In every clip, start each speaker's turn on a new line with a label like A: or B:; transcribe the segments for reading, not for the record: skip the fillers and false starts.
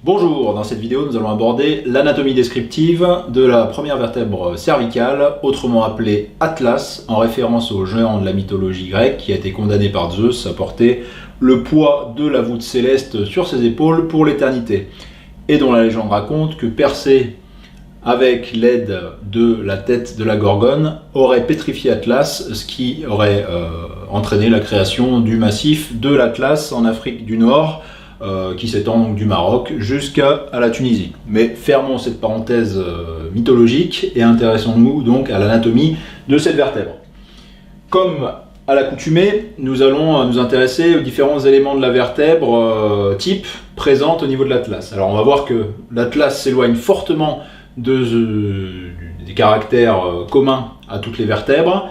A: Bonjour, dans cette vidéo nous allons aborder l'anatomie descriptive de la première vertèbre cervicale, autrement appelée Atlas, en référence au géant de la mythologie grecque qui a été condamné par Zeus à porter le poids de la voûte céleste sur ses épaules pour l'éternité, et dont la légende raconte que Persée, avec l'aide de la tête de la Gorgone, aurait pétrifié Atlas, ce qui aurait entraîné la création du massif de l'Atlas en Afrique du Nord, qui s'étend donc du Maroc jusqu'à la Tunisie. Mais fermons cette parenthèse mythologique et intéressons-nous donc à l'anatomie de cette vertèbre. Comme à l'accoutumée, nous allons nous intéresser aux différents éléments de la vertèbre type présente au niveau de l'Atlas. Alors on va voir que l'Atlas s'éloigne fortement des caractères communs à toutes les vertèbres,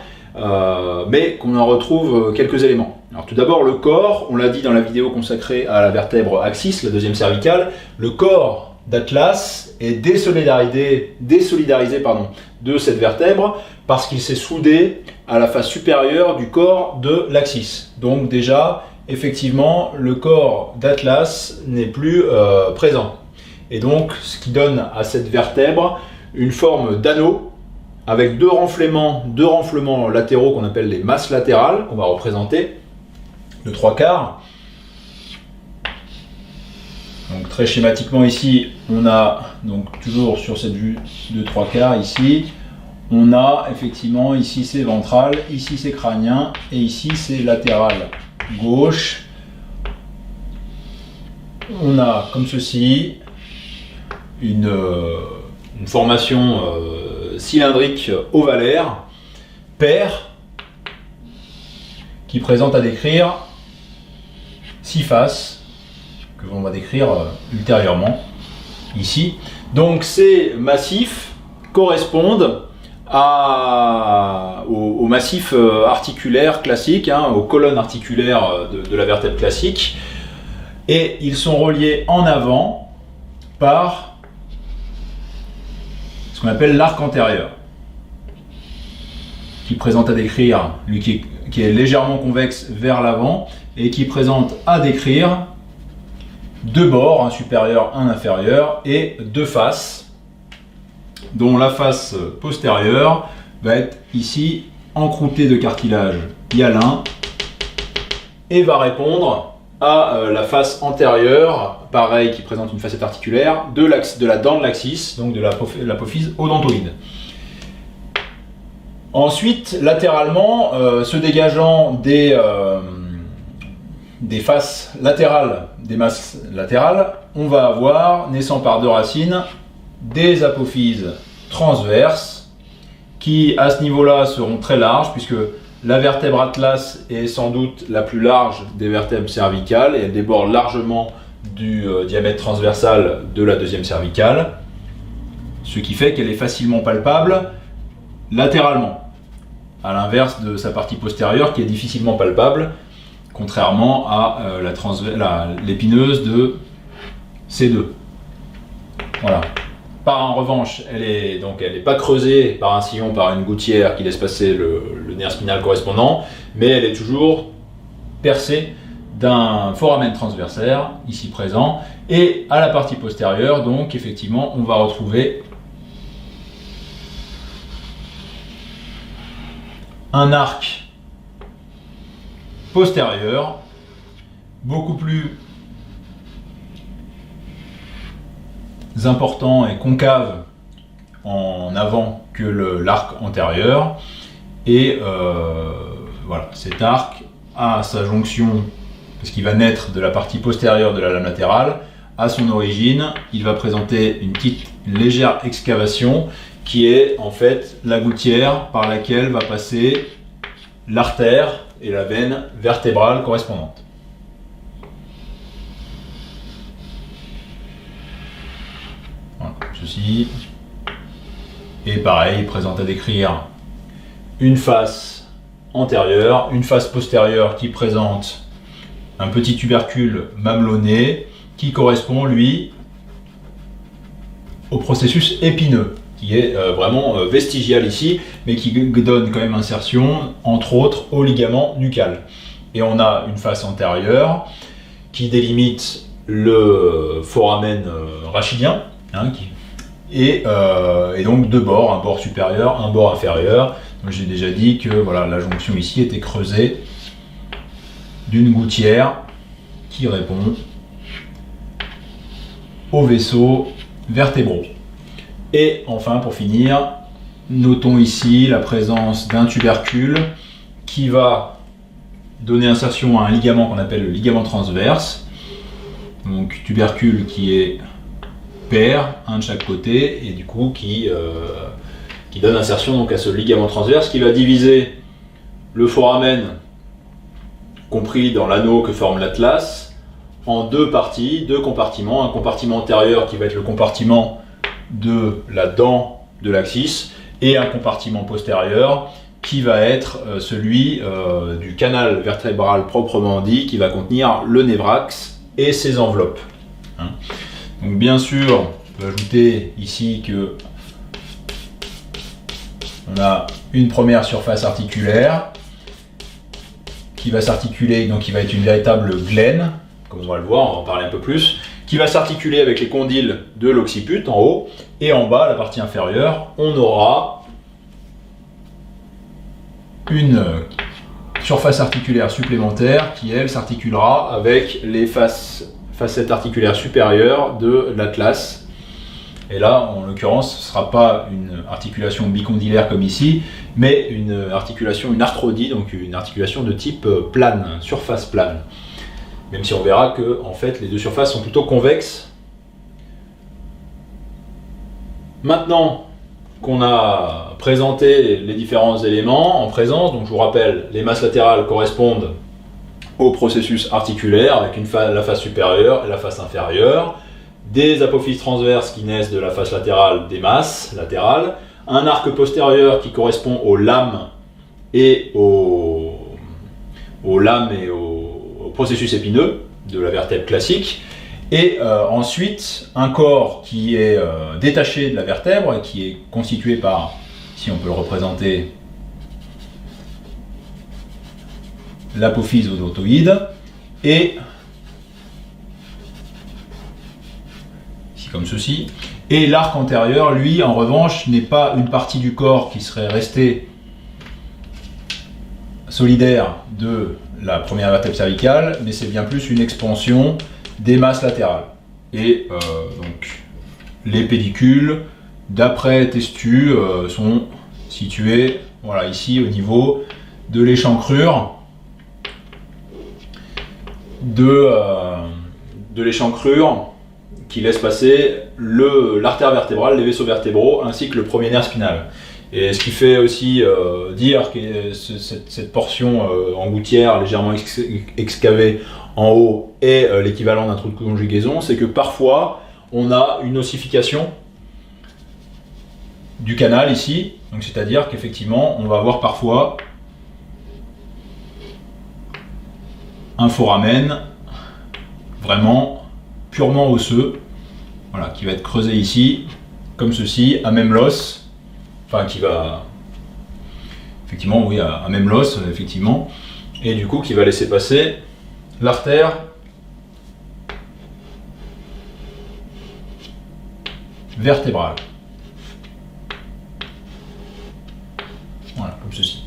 A: mais qu'on en retrouve quelques éléments. Alors tout d'abord le corps, on l'a dit dans la vidéo consacrée à la vertèbre axis, la deuxième cervicale, le corps d'Atlas est désolidarisé de cette vertèbre parce qu'il s'est soudé à la face supérieure du corps de l'axis. Donc déjà, effectivement, le corps d'Atlas n'est plus présent. Et donc, ce qui donne à cette vertèbre une forme d'anneau avec deux renflements latéraux qu'on appelle les masses latérales, qu'on va représenter de 3/4. Donc très schématiquement ici, on a donc toujours sur cette vue de 3/4 ici, on a effectivement ici c'est ventral, ici c'est crânien et ici c'est latéral gauche. On a comme ceci une formation cylindrique ovalaire, paire, qui présente à décrire 6 faces, que l'on va décrire ultérieurement ici. Donc ces massifs correspondent au massif articulaire classique, aux colonnes articulaires de la vertèbre classique, et ils sont reliés en avant par ce qu'on appelle l'arc antérieur, qui présente à décrire, lui qui est légèrement convexe vers l'avant, et qui présente à décrire deux bords, un supérieur, un inférieur, et deux faces, dont la face postérieure va être ici encroûtée de cartilage hyalin, et va répondre à la face antérieure, pareil, qui présente une facette articulaire, de la dent de l'axis, donc de l'apophyse odontoïde. Ensuite, latéralement, se dégageant des faces latérales, des masses latérales, on va avoir, naissant par deux racines, des apophyses transverses, qui à ce niveau-là seront très larges, puisque la vertèbre Atlas est sans doute la plus large des vertèbres cervicales, et elle déborde largement du diamètre transversal de la deuxième cervicale, ce qui fait qu'elle est facilement palpable latéralement, à l'inverse de sa partie postérieure qui est difficilement palpable, contrairement à l'épineuse de C2. Voilà. En revanche, elle n'est pas creusée par un sillon, par une gouttière qui laisse passer le nerf spinal correspondant, mais elle est toujours percée d'un foramen transversaire, ici présent, et à la partie postérieure, donc effectivement, on va retrouver un arc postérieur beaucoup plus important et concave en avant que l'arc antérieur, et voilà, cet arc a sa jonction, parce qu'il va naître de la partie postérieure de la lame latérale. À son origine, il va présenter une légère excavation qui est en fait la gouttière par laquelle va passer l'artère et la veine vertébrale correspondante. Voilà, ceci. Et pareil, il présente à décrire une face antérieure, une face postérieure qui présente un petit tubercule mamelonné qui correspond, lui, au processus épineux, qui est vraiment vestigial ici, mais qui donne quand même insertion, entre autres, au ligament nucal. Et on a une face antérieure qui délimite le foramen rachidien, hein, et donc deux bords, un bord supérieur, un bord inférieur. J'ai déjà dit que voilà, la jonction ici était creusée d'une gouttière qui répond aux vaisseaux vertébraux. Et enfin, pour finir, notons ici la présence d'un tubercule qui va donner insertion à un ligament qu'on appelle le ligament transverse. Donc tubercule qui est pair, un de chaque côté, et du coup qui donne insertion donc à ce ligament transverse qui va diviser le foramen compris dans l'anneau que forme l'atlas en deux parties, deux compartiments. Un compartiment antérieur qui va être le compartiment de la dent de l'axis et un compartiment postérieur qui va être celui du canal vertébral proprement dit, qui va contenir le névrax et ses enveloppes. Hein. Donc bien sûr, on peut ajouter ici que on a une première surface articulaire qui va s'articuler, donc qui va être une véritable glène, comme on va le voir, on va en parler un peu plus, qui va s'articuler avec les condyles de l'occiput en haut, et en bas, la partie inférieure, on aura une surface articulaire supplémentaire qui, elle, s'articulera avec les facettes articulaires supérieures de l'atlas. Et là, en l'occurrence, ce ne sera pas une articulation bicondylaire comme ici, mais une articulation, une arthrodie, donc une articulation de type plane, surface plane. Même si on verra que en fait, les deux surfaces sont plutôt convexes. Maintenant qu'on a présenté les différents éléments en présence, donc je vous rappelle, les masses latérales correspondent au processus articulaire avec la face supérieure et la face inférieure, des apophyses transverses qui naissent de la face latérale des masses latérales, un arc postérieur qui correspond aux lames et au processus épineux de la vertèbre classique, et ensuite un corps qui est détaché de la vertèbre et qui est constitué par, si on peut le représenter, l'apophyse odontoïde, et ici comme ceci, et l'arc antérieur, lui, en revanche, n'est pas une partie du corps qui serait restée solidaire de la première vertèbre cervicale, mais c'est bien plus une expansion des masses latérales. Et donc les pédicules d'après testu sont situés voilà, ici au niveau de l'échancrure de l'échancrure qui laisse passer l'artère vertébrale, les vaisseaux vertébraux ainsi que le premier nerf spinal. Et ce qui fait aussi dire que cette portion en gouttière légèrement excavée en haut est l'équivalent d'un trou de conjugaison, c'est que parfois on a une ossification du canal ici, donc c'est-à-dire qu'effectivement on va avoir parfois un foramen vraiment purement osseux, voilà, qui va être creusé ici, comme ceci, à même l'os, enfin qui va effectivement, oui, à même l'os, effectivement, et du coup qui va laisser passer l'artère vertébrale. Voilà, comme ceci.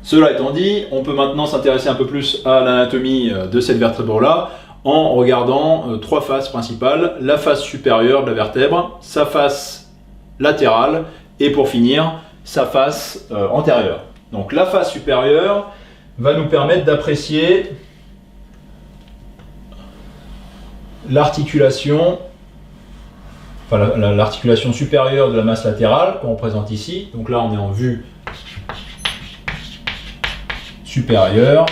A: Cela étant dit, on peut maintenant s'intéresser un peu plus à l'anatomie de cette vertèbre-là en regardant trois faces principales, la face supérieure de la vertèbre, sa face latérale et pour finir, sa face antérieure. Donc la face supérieure va nous permettre d'apprécier l'articulation, enfin l'articulation supérieure de la masse latérale qu'on représente ici. Donc là on est en vue supérieure,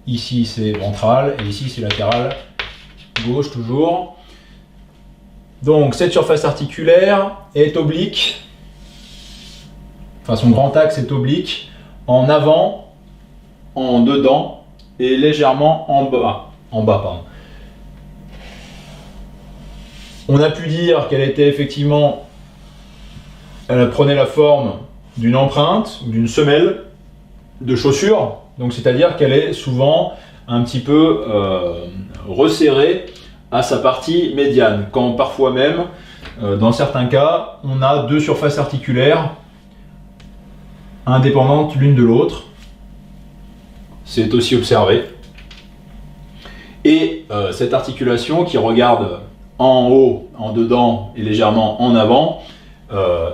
A: ici c'est ventral et ici c'est latéral gauche toujours. Donc cette surface articulaire est oblique, enfin son grand axe est oblique en avant, en dedans et légèrement en bas, pardon. On a pu dire qu'elle était effectivement, elle prenait la forme d'une empreinte ou d'une semelle de chaussure, donc c'est-à-dire qu'elle est souvent un petit peu resserré à sa partie médiane, quand parfois même, dans certains cas, on a deux surfaces articulaires indépendantes l'une de l'autre. C'est aussi observé. Et cette articulation qui regarde en haut, en dedans et légèrement en avant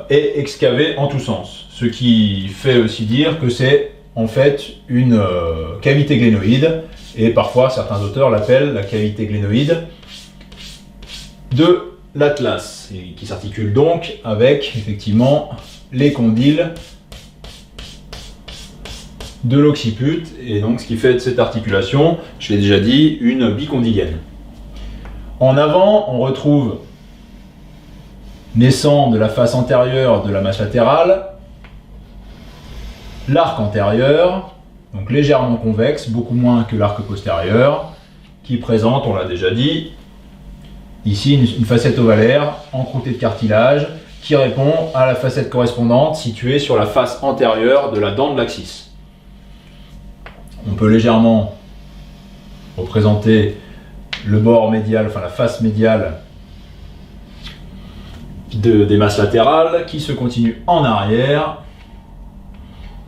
A: est excavée en tous sens. Ce qui fait aussi dire que c'est en fait une cavité glénoïde, et parfois certains auteurs l'appellent la cavité glénoïde de l'atlas, et qui s'articule donc avec effectivement les condyles de l'occiput, et donc ce qui fait de cette articulation, je l'ai déjà dit, une bicondylienne. En avant, on retrouve, naissant de la face antérieure de la masse latérale, l'arc antérieur, donc légèrement convexe, beaucoup moins que l'arc postérieur, qui présente, on l'a déjà dit, ici une facette ovalaire encroûtée de cartilage qui répond à la facette correspondante située sur la face antérieure de la dent de l'axis. On peut légèrement représenter le bord médial, enfin la face médiale des masses latérales qui se continue en arrière,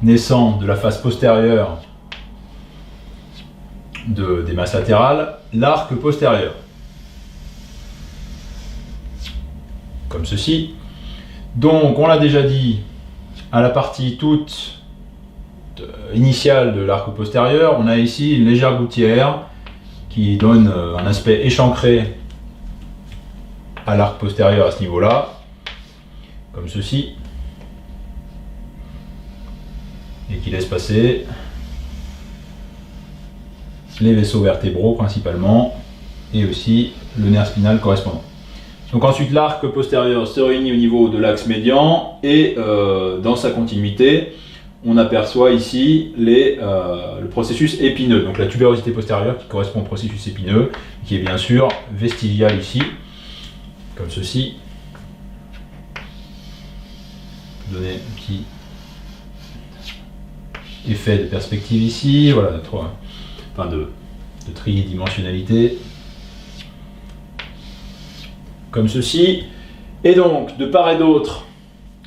A: naissant de la face postérieure des masses latérales, l'arc postérieur. Comme ceci. Donc, on l'a déjà dit, à la partie toute initiale de l'arc postérieur, on a ici une légère gouttière qui donne un aspect échancré à l'arc postérieur à ce niveau-là, comme ceci, et qui laisse passer les vaisseaux vertébraux principalement, et aussi le nerf spinal correspondant. Donc ensuite l'arc postérieur se réunit au niveau de l'axe médian, et dans sa continuité, on aperçoit ici le processus épineux, donc la tubérosité postérieure qui correspond au processus épineux, qui est bien sûr vestigial ici, comme ceci. Je vais donner un petit effet de perspective ici, voilà, de tridimensionnalité, comme ceci. Et donc, de part et d'autre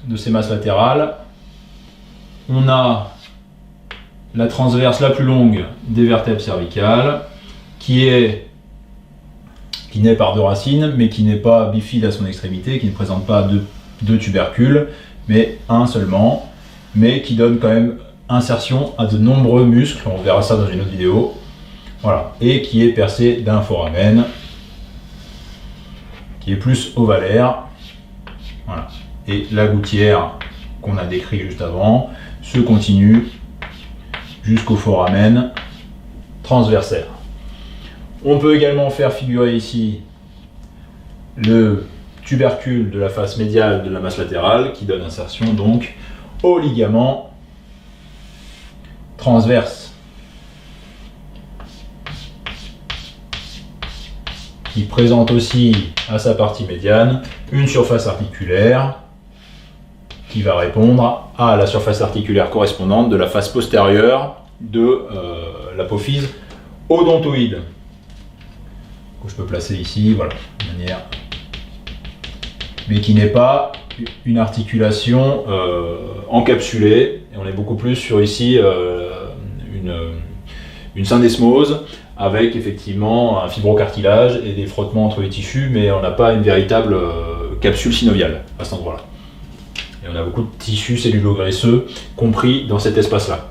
A: de ces masses latérales, on a la transverse la plus longue des vertèbres cervicales, qui naît par deux racines, mais qui n'est pas bifide à son extrémité, qui ne présente pas deux tubercules, mais un seulement, mais qui donne quand même insertion à de nombreux muscles, on verra ça dans une autre vidéo, voilà, et qui est percé d'un foramen, qui est plus ovalaire, voilà, et la gouttière qu'on a décrit juste avant se continue jusqu'au foramen transversaire. On peut également faire figurer ici le tubercule de la face médiale de la masse latérale qui donne insertion donc au ligament transverse, qui présente aussi à sa partie médiane une surface articulaire qui va répondre à la surface articulaire correspondante de la face postérieure de l'apophyse odontoïde, que je peux placer ici, voilà, de manière, mais qui n'est pas une articulation encapsulée, et on est beaucoup plus sur ici une syndesmose avec effectivement un fibrocartilage et des frottements entre les tissus, mais on n'a pas une véritable capsule synoviale à cet endroit-là. Et on a beaucoup de tissus cellulo-graisseux compris dans cet espace-là.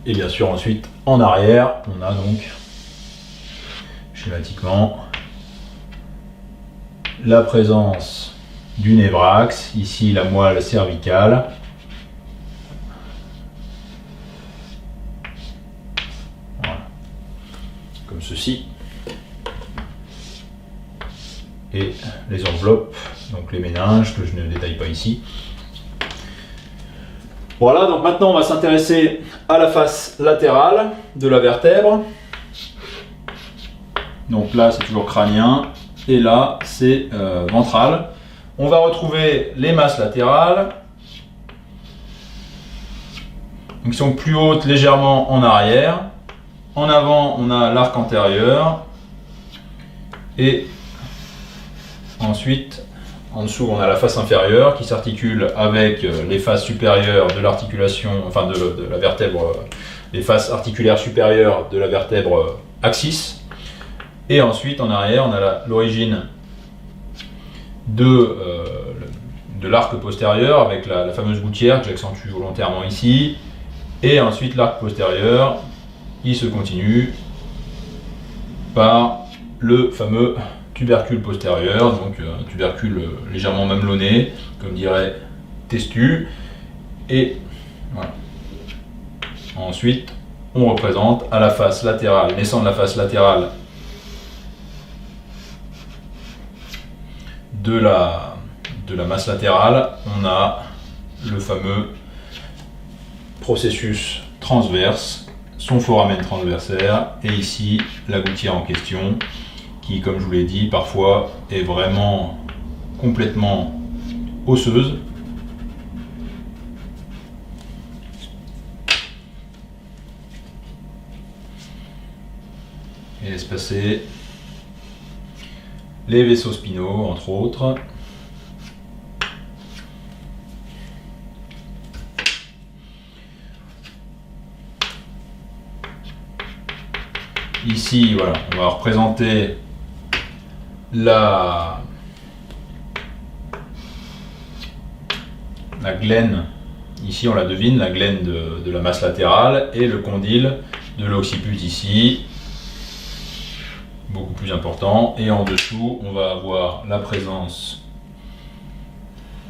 A: Et bien sûr ensuite, en arrière, on a donc schématiquement la présence du névrax, ici la moelle cervicale, voilà, comme ceci, et les enveloppes, donc les méninges que je ne détaille pas ici. Voilà, donc maintenant on va s'intéresser à la face latérale de la vertèbre. Donc là c'est toujours crânien, et là c'est ventral. On va retrouver les masses latérales, donc qui sont plus hautes légèrement en arrière, En avant, on a l'arc antérieur. Et ensuite, en dessous, on a la face inférieure qui s'articule avec les faces supérieures de l'articulation, enfin de la vertèbre, les faces articulaires supérieures de la vertèbre axis. Et ensuite, en arrière, on a l'origine de l'arc postérieur avec la fameuse gouttière que j'accentue volontairement ici. Et ensuite, l'arc postérieur, il se continue par le fameux tubercule postérieur, donc un tubercule légèrement mamelonné, comme dirait Testu. Et voilà. Ensuite, on représente à la face latérale, naissant de la face latérale de la masse latérale, on a le fameux processus transverse, son foramen transversaire, et ici la gouttière en question, qui, comme je vous l'ai dit, parfois est vraiment complètement osseuse. Et laisse passer les vaisseaux spinaux, entre autres. Ici, voilà, on va représenter la glène. Ici, on la devine, la glène de la masse latérale, et le condyle de l'occiput ici, beaucoup plus important. Et en dessous, on va avoir la présence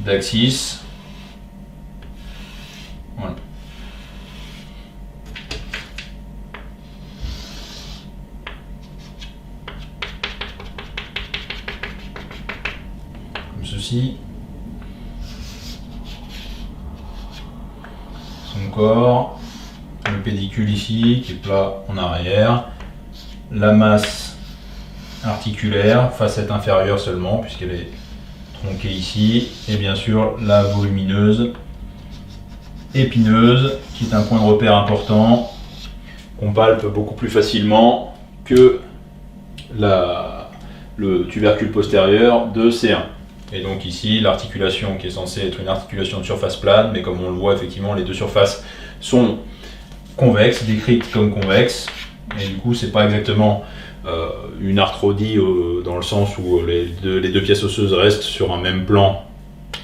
A: d'axis. Voilà. Comme ceci. Son corps, le pédicule ici qui est plat en arrière, la masse articulaire, facette inférieure seulement puisqu'elle est tronquée ici, et bien sûr la volumineuse épineuse qui est un point de repère important qu'on palpe beaucoup plus facilement que le tubercule postérieur de C1. Et donc ici, l'articulation qui est censée être une articulation de surface plane, mais comme on le voit effectivement, les deux surfaces sont convexes, décrites comme convexes, et du coup c'est pas exactement une arthrodie dans le sens où les deux pièces osseuses restent sur un même plan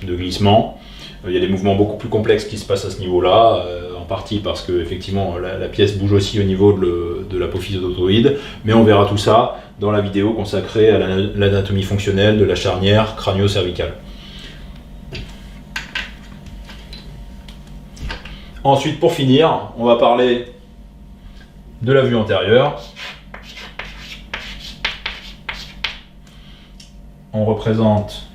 A: de glissement. Il y a des mouvements beaucoup plus complexes qui se passent à ce niveau-là, en partie parce que effectivement la pièce bouge aussi au niveau de l'apophyse odontoïde, mais on verra tout ça dans la vidéo consacrée à l'anatomie fonctionnelle de la charnière crânio-cervicale. Ensuite, pour finir, on va parler de la vue antérieure. On représente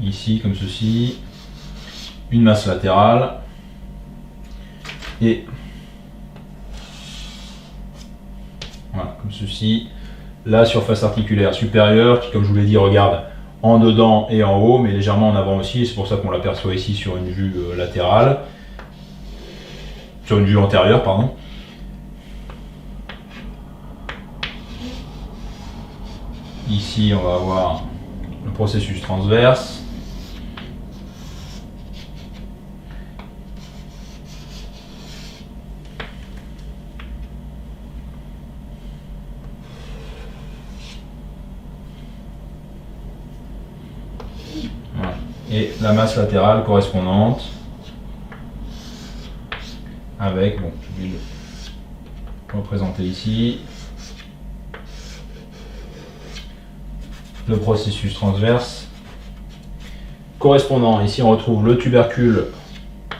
A: ici, comme ceci, une masse latérale et voilà, comme ceci, la surface articulaire supérieure qui, comme je vous l'ai dit, regarde en dedans et en haut, mais légèrement en avant aussi. C'est pour ça qu'on l'aperçoit ici sur une vue latérale, sur une vue antérieure, pardon. Ici, on va avoir le processus transverse. Voilà. Et la masse latérale correspondante avec, bon, je vais le représenter ici, le processus transverse correspondant. Ici on retrouve le tubercule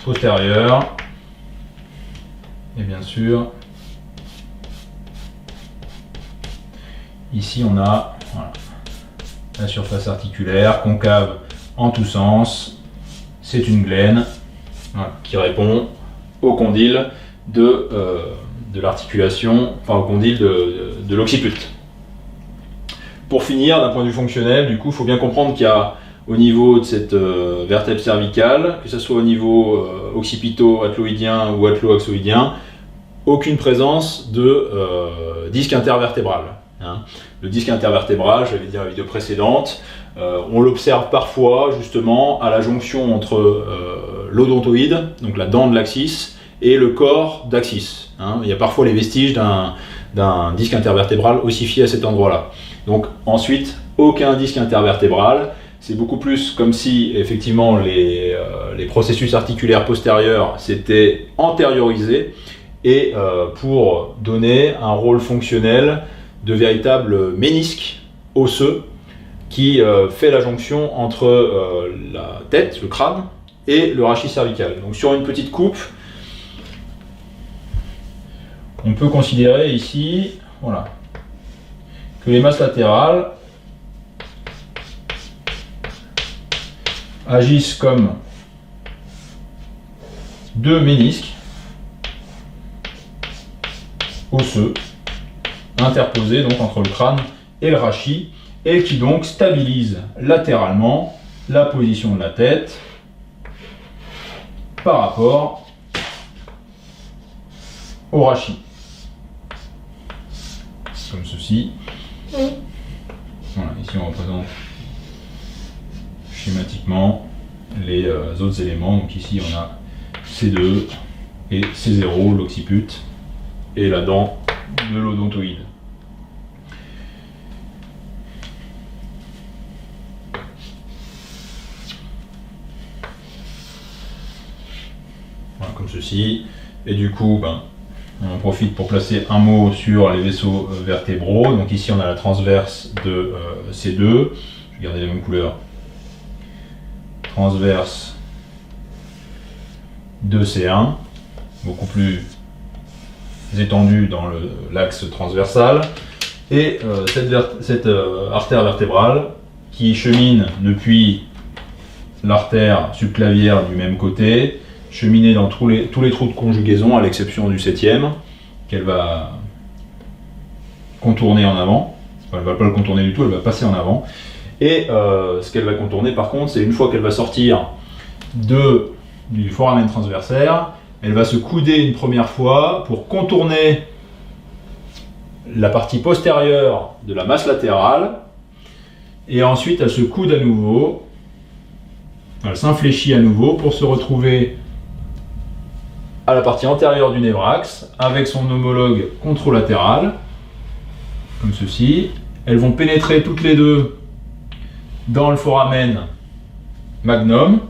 A: postérieur et bien sûr ici on a voilà, la surface articulaire concave en tous sens. C'est une glène voilà, qui répond au condyle de l'articulation, enfin au condyle de l'occiput. Pour finir, d'un point de vue fonctionnel, du coup, il faut bien comprendre qu'il y a au niveau de cette vertèbre cervicale, que ce soit au niveau occipito-atloïdien ou atlo-axoïdien, aucune présence de disque intervertébral. Hein. Le disque intervertébral, j'avais dit dans la vidéo précédente, on l'observe parfois justement à la jonction entre l'odontoïde, donc la dent de l'axis, et le corps d'axis. Hein. Il y a parfois les vestiges d'un disque intervertébral ossifié à cet endroit-là. Donc ensuite, aucun disque intervertébral. C'est beaucoup plus comme si effectivement les processus articulaires postérieurs s'étaient antériorisés et pour donner un rôle fonctionnel de véritable ménisque osseux qui fait la jonction entre la tête, le crâne, et le rachis cervical. Donc sur une petite coupe, on peut considérer ici, voilà, que les masses latérales agissent comme deux ménisques osseux interposés donc entre le crâne et le rachis, et qui donc stabilisent latéralement la position de la tête par rapport au rachis. Comme ceci. Voilà, ici on représente schématiquement les autres éléments. Donc ici on a C2 et C0, l'occiput, et la dent de l'odontoïde. Voilà, comme ceci. Et du coup, on en profite pour placer un mot sur les vaisseaux vertébraux. Donc ici on a la transverse de C2. Je vais garder la même couleur. Transverse de C1, beaucoup plus étendue dans l'axe transversal. Et cette artère vertébrale qui chemine depuis l'artère subclavière du même côté, cheminer dans tous les trous de conjugaison à l'exception du 7e, qu'elle va contourner en avant. Enfin, elle ne va pas le contourner du tout, elle va passer en avant. Et ce qu'elle va contourner par contre, c'est une fois qu'elle va sortir du foramen transversaire, elle va se couder une première fois pour contourner la partie postérieure de la masse latérale, et ensuite elle se coude à nouveau, elle s'infléchit à nouveau pour se retrouver à la partie antérieure du névrax avec son homologue contralatéral, comme ceci. Elles vont pénétrer toutes les deux dans le foramen magnum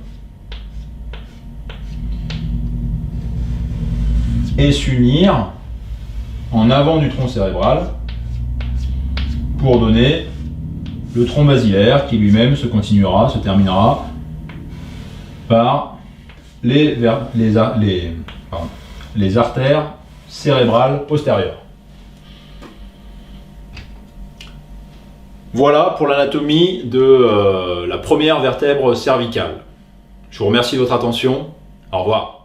A: et s'unir en avant du tronc cérébral pour donner le tronc basilaire qui lui-même se terminera par les artères cérébrales postérieures. Voilà pour l'anatomie de la première vertèbre cervicale. Je vous remercie de votre attention. Au revoir.